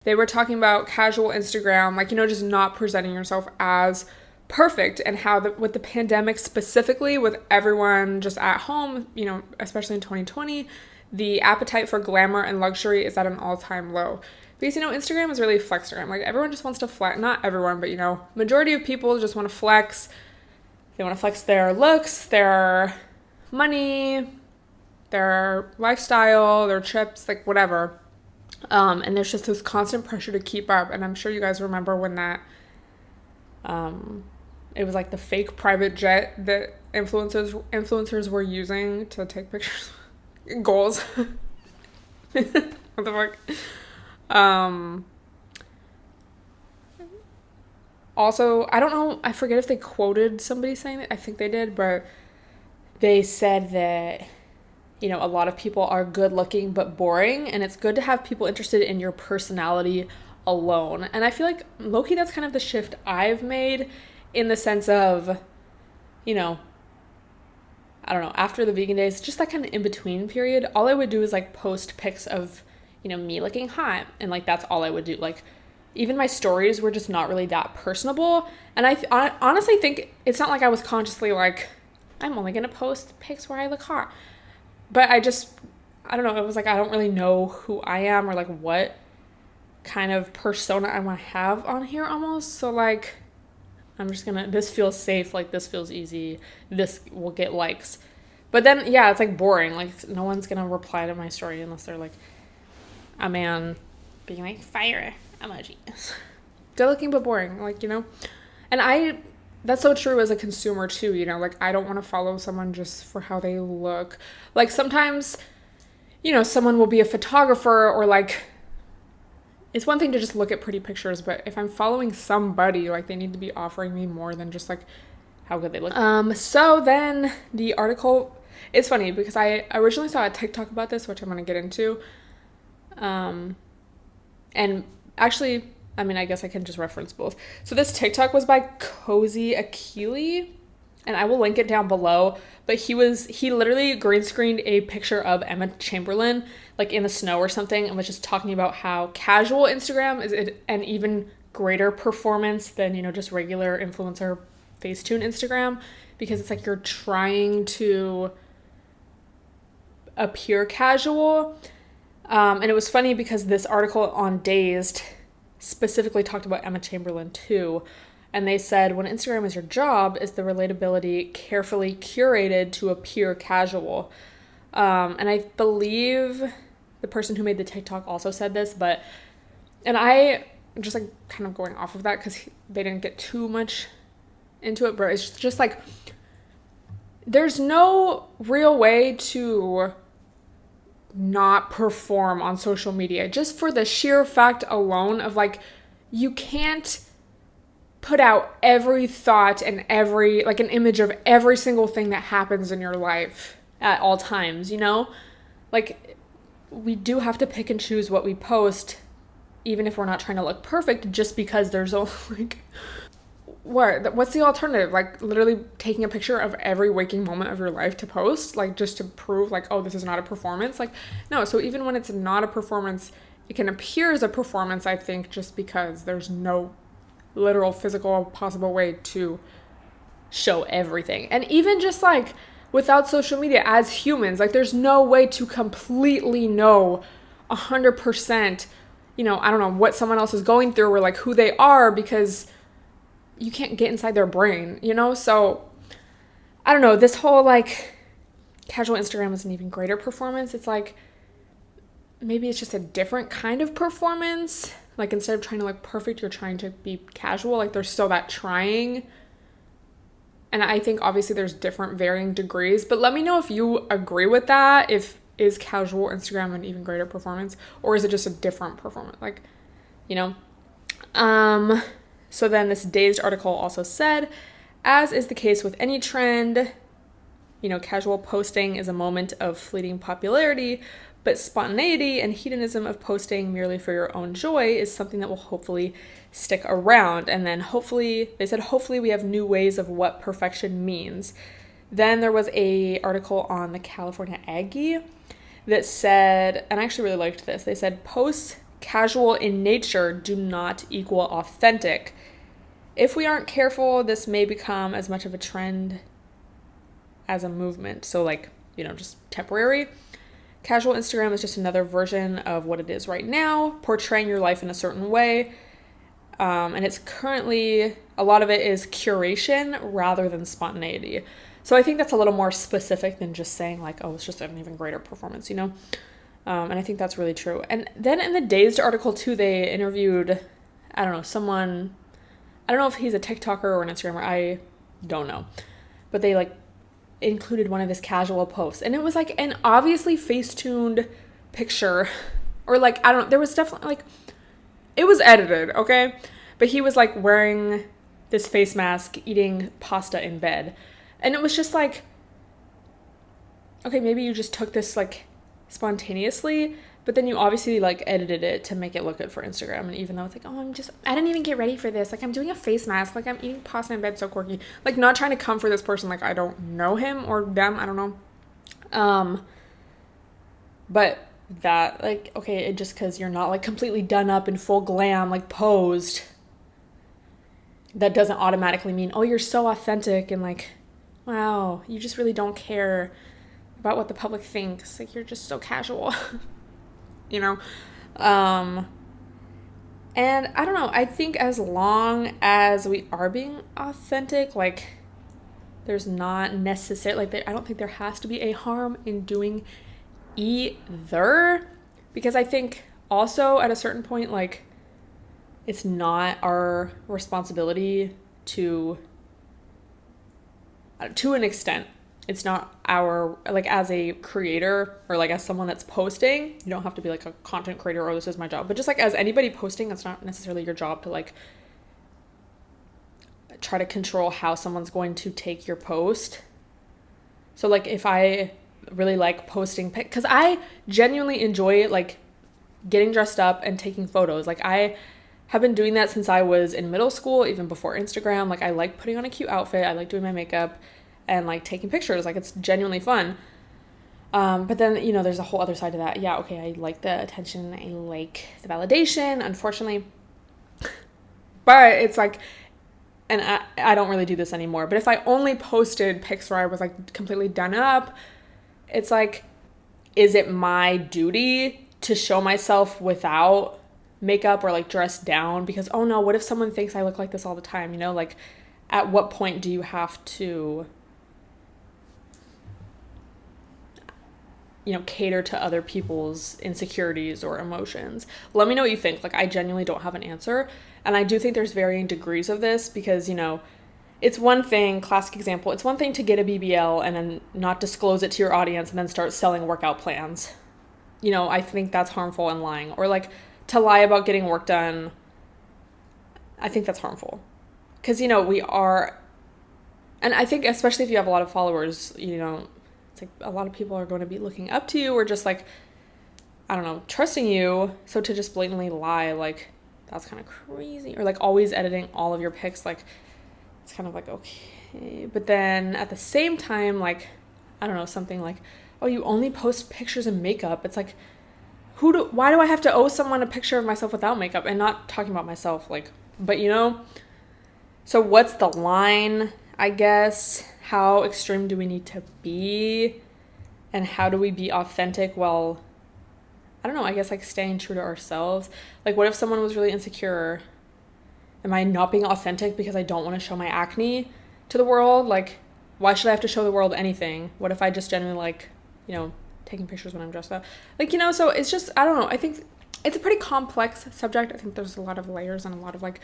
they were talking about casual Instagram, like, just not presenting yourself as perfect, and how with the pandemic specifically, with everyone just at home, especially in 2020, the appetite for glamour and luxury is at an all-time low. Because, Instagram is really flexgram. Like, everyone just wants to flex. Not everyone, but, majority of people just want to flex. They want to flex their looks, their money, their lifestyle, their trips, like, whatever. And there's just this constant pressure to keep up. And I'm sure you guys remember when that, it was like the fake private jet that influencers were using to take pictures. Goals. What the fuck? Also, I don't know, I forget if they quoted somebody saying it. I think they did, but they said that, a lot of people are good looking but boring, and it's good to have people interested in your personality alone. And I feel like, low-key, that's kind of the shift I've made, in the sense of, I don't know, after the vegan days, just that kind of in-between period, all I would do is, like, post pics of, me looking hot, and, like, that's all I would do. Like, even my stories were just not really that personable, and I honestly think it's not like I was consciously like, I'm only gonna post pics where I look hot, but I don't know, it was like, I don't really know who I am, or, like, what kind of persona I want to have on here almost, so, like, I'm just gonna, this feels safe, like, this feels easy, this will get likes. But then, yeah, it's, like, boring. Like, no one's gonna reply to my story unless they're, like, a man being like, fire emoji. Good looking but boring, like, And that's so true as a consumer, too, Like, I don't want to follow someone just for how they look. Like, sometimes, someone will be a photographer, or, like, it's one thing to just look at pretty pictures, but if I'm following somebody, like, they need to be offering me more than just, like, how good they look. So then the article, it's funny because I originally saw a TikTok about this, which I'm going to get into. And actually, I mean, I guess I can just reference both. So this TikTok was by Cozy Akili, and I will link it down below, but he literally green screened a picture of Emma Chamberlain, like, in the snow or something, and was just talking about how casual Instagram is an even greater performance than, just regular influencer Facetune Instagram, because it's like you're trying to appear casual. And it was funny because this article on Dazed specifically talked about Emma Chamberlain too. And they said, when Instagram is your job, is the relatability carefully curated to appear casual? And I believe the person who made the TikTok also said this, and I just, like, kind of going off of that because they didn't get too much into it, but it's just like, there's no real way to not perform on social media, just for the sheer fact alone of, like, you can't put out every thought and every, like, an image of every single thing that happens in your life at all times, Like, we do have to pick and choose what we post, even if we're not trying to look perfect, just because there's like, what's the alternative? Like, literally taking a picture of every waking moment of your life to post, like, just to prove, like, oh, this is not a performance. Like, no. So even when it's not a performance, it can appear as a performance, I think, just because there's no literal physical possible way to show everything. And even just, like, without social media, as humans, like, there's no way to completely know 100%, I don't know, what someone else is going through, or, like, who they are, because you can't get inside their brain, So, I don't know, this whole, like, casual Instagram is an even greater performance. It's like, maybe it's just a different kind of performance. Like, instead of trying to look perfect, you're trying to be casual. Like, there's still that trying. And I think, obviously, there's different varying degrees. But let me know if you agree with that. Is casual Instagram an even greater performance? Or is it just a different performance? Like, So then this Dazed article also said, as is the case with any trend, casual posting is a moment of fleeting popularity, but spontaneity and hedonism of posting merely for your own joy is something that will hopefully stick around. And then they said, hopefully we have new ways of what perfection means. Then there was a article on the California Aggie that said, and I actually really liked this, they said, posts casual in nature do not equal authentic. If we aren't careful, this may become as much of a trend as a movement. So like, just temporary. Casual Instagram is just another version of what it is right now, portraying your life in a certain way. And it's currently, a lot of it is curation rather than spontaneity. So I think that's a little more specific than just saying like, oh, it's just an even greater performance, And I think that's really true. And then in the Dazed article too, they interviewed, I don't know if he's a TikToker or an Instagrammer, I don't know. But they like included one of his casual posts. And it was like an obviously face-tuned picture. Or like, I don't know, there was definitely like, it was edited, okay? But he was like wearing this face mask, eating pasta in bed. And it was just like, okay, maybe you just took this like spontaneously, but then you obviously like edited it to make it look good for Instagram. And even though it's like, oh, I didn't even get ready for this. Like I'm doing a face mask. Like I'm eating pasta in bed, so quirky. Like not trying to come for this person. Like I don't know him or them. I don't know. But that like, okay, it just because you're not like completely done up in full glam, like posed, that doesn't automatically mean, oh, you're so authentic and like, wow, you just really don't care about what the public thinks. Like, you're just so casual, And I don't know. I think as long as we are being authentic, like, there's not necessarily, like, I don't think there has to be a harm in doing either. Because I think also at a certain point, like, it's not our responsibility to an extent, it's not our, like as a creator or like as someone that's posting, you don't have to be like a content creator or this is my job, but just like as anybody posting, that's not necessarily your job to like try to control how someone's going to take your post. So like if I really like posting because I genuinely enjoy like getting dressed up and taking photos. Like I have been doing that since I was in middle school, even before Instagram. Like I like putting on a cute outfit. I like doing my makeup and like taking pictures. Like it's genuinely fun. But then, there's a whole other side to that. Yeah, okay, I like the attention. I like the validation, unfortunately. But it's like, and I don't really do this anymore. But if I only posted pics where I was like completely done up, it's like, is it my duty to show myself without makeup or like dressed down? Because oh no, what if someone thinks I look like this all the time? Like at what point do you have to cater to other people's insecurities or emotions? Let me know what you think. Like I genuinely don't have an answer, and I do think there's varying degrees of this because it's one thing, classic example, it's one thing to get a BBL and then not disclose it to your audience and then start selling workout plans. I think that's harmful and lying. Or like to lie about getting work done, I think that's harmful. Because, we are, and I think especially if you have a lot of followers, it's like a lot of people are going to be looking up to you or just like, I don't know, trusting you. So to just blatantly lie, like, that's kind of crazy. Or like always editing all of your pics, like, it's kind of like, okay. But then at the same time, like, I don't know, something like, oh, you only post pictures in makeup. It's like, why do I have to owe someone a picture of myself without makeup? And not talking about myself, like, but so what's the line, I guess? How extreme do we need to be? And how do we be authentic while, I don't know, I guess like staying true to ourselves? Like what if someone was really insecure? Am I not being authentic because I don't want to show my acne to the world? Like, why should I have to show the world anything? What if I just genuinely like, taking pictures when I'm dressed up? Like, so it's just, I don't know. I think it's a pretty complex subject. I think there's a lot of layers and a lot of like,